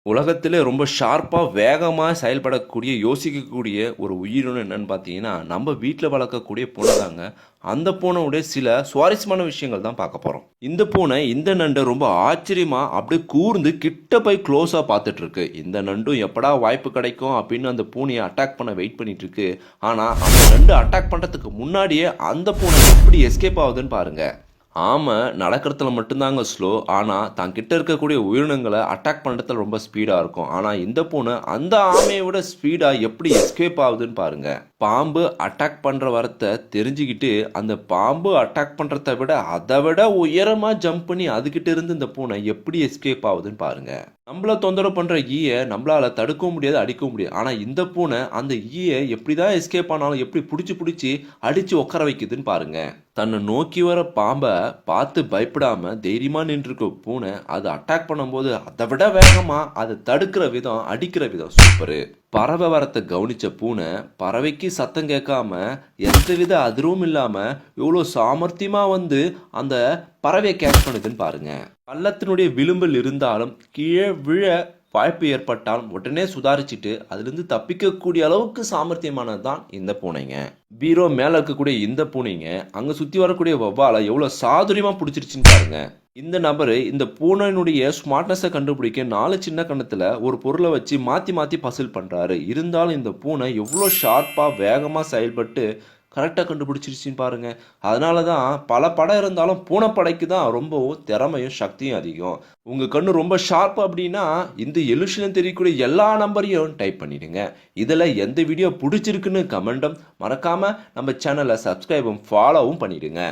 உலகத்திலே ரொம்ப ஷார்ப்பா, வேகமா செயல்படக்கூடிய, யோசிக்கக்கூடிய ஒரு உயிரினம் என்னன்னு பார்த்தீங்கன்னா, நம்ம வீட்ல வளர்க்கக்கூடிய பூனை தாங்க. அந்த பூனையுடைய சில சுவாரஸ்யமான விஷயங்கள் தான் பார்க்க போறோம். இந்த பூனை இந்த நண்ட ரொம்ப ஆச்சரியமா அப்படியே கூர்ந்து கிட்ட போய் க்ளோஸா பார்த்துட்டு இருக்கு. இந்த நண்டும் எப்படா வாய்ப்பு கிடைக்கும் அப்படின்னு அந்த பூனையை அட்டாக் பண்ண வெயிட் பண்ணிட்டு இருக்கு. ஆனா அந்த நண்டு அட்டாக் பண்றதுக்கு முன்னாடியே அந்த பூனை எப்படி எஸ்கேப் ஆகுதுன்னு பாருங்க. ஆமை நடக்கிறதுல மட்டும்தாங்க ஸ்லோ. ஆனால் தான் கிட்ட இருக்கக்கூடிய உயிரினங்களை அட்டாக் பண்ணுறதுல ரொம்ப ஸ்பீடாக இருக்கும். ஆனால் இந்த பூனை அந்த ஆமையை விட ஸ்பீடாக எப்படி எஸ்கேப் ஆகுதுன்னு பாருங்க. பாம்பு அட்டாக் பண்ணுற வரத்தை தெரிஞ்சுக்கிட்டு அந்த பாம்பு அட்டாக் பண்ணுறத விட அதை விட உயரமாக ஜம்ப் பண்ணி அதுக்கிட்ட இருந்து இந்த பூனை எப்படி எஸ்கேப் ஆகுதுன்னு பாருங்க. நம்மள தொந்தரவு பண்ணுற ஈயை நம்மளால தடுக்கவும் முடியாது, அடிக்கவும் முடியாது. ஆனால் இந்த பூனை அந்த ஈயை எப்படி தான் எஸ்கேப் ஆனாலும் எப்படி பிடிச்சி பிடிச்சி அடித்து உட்கார வைக்குதுன்னு பாருங்க. தன்னை நோக்கி வர பாம்பை பார்த்து பயப்படாம தைரியமா நின்றுருக்க பூனை அது அட்டாக் பண்ணும்போது அதை விட வேகமா அதை தடுக்கிற விதம், அடிக்கிற விதம் சூப்பரு. பறவை வரத்தை கவனிச்ச பூனை பறவைக்கு சத்தம் கேட்காம எந்தவித அதிர்வும் இல்லாம எவ்வளோ சாமர்த்தியமா வந்து அந்த பறவையை கேட்ச் பண்ணுதுன்னு பாருங்க. பள்ளத்தினுடைய விளிம்பில் இருந்தாலும் கீழே விழ வாய்ப்பு ஏற்பட்டால் உடனே சுதாரிச்சுட்டு அதுலேருந்து தப்பிக்கக்கூடிய அளவுக்கு சாமர்த்தியமானது தான் இந்த பூனைங்க. பீரோ மேலே இருக்கக்கூடிய இந்த பூனைங்க அங்கே சுற்றி வரக்கூடிய வவ்வாலை எவ்வளோ சாதுரியமாக பிடிச்சிருச்சுன்னு பாருங்க. இந்த நபர் இந்த பூனையினுடைய ஸ்மார்ட்னஸை கண்டுபிடிக்க 4 சின்ன கணத்தில் ஒரு பொருளை வச்சு மாற்றி மாற்றி பசில் பண்ணுறாரு. இருந்தாலும் இந்த பூனை எவ்வளோ ஷார்ப்பாக வேகமாக செயல்பட்டு கரெக்டாக கண்டுபிடிச்சிருச்சின்னு பாருங்க. அதனால தான் பல படம் இருந்தாலும் பூனைப்படைக்கு தான் ரொம்பவும் திறமையும் சக்தியும் அதிகம். உங்கள் கண்ணு ரொம்ப ஷார்ப் அப்படின்னா இந்த எலுஷன் தெரியக்கூடிய எல்லா நம்பரையும் டைப் பண்ணிடுங்க. இதில் எந்த வீடியோ பிடிச்சிருக்குன்னு கமெண்ட்டும் மறக்காமல் நம்ம சேனலை சப்ஸ்கிரைபும் ஃபாலோவும் பண்ணிடுங்க.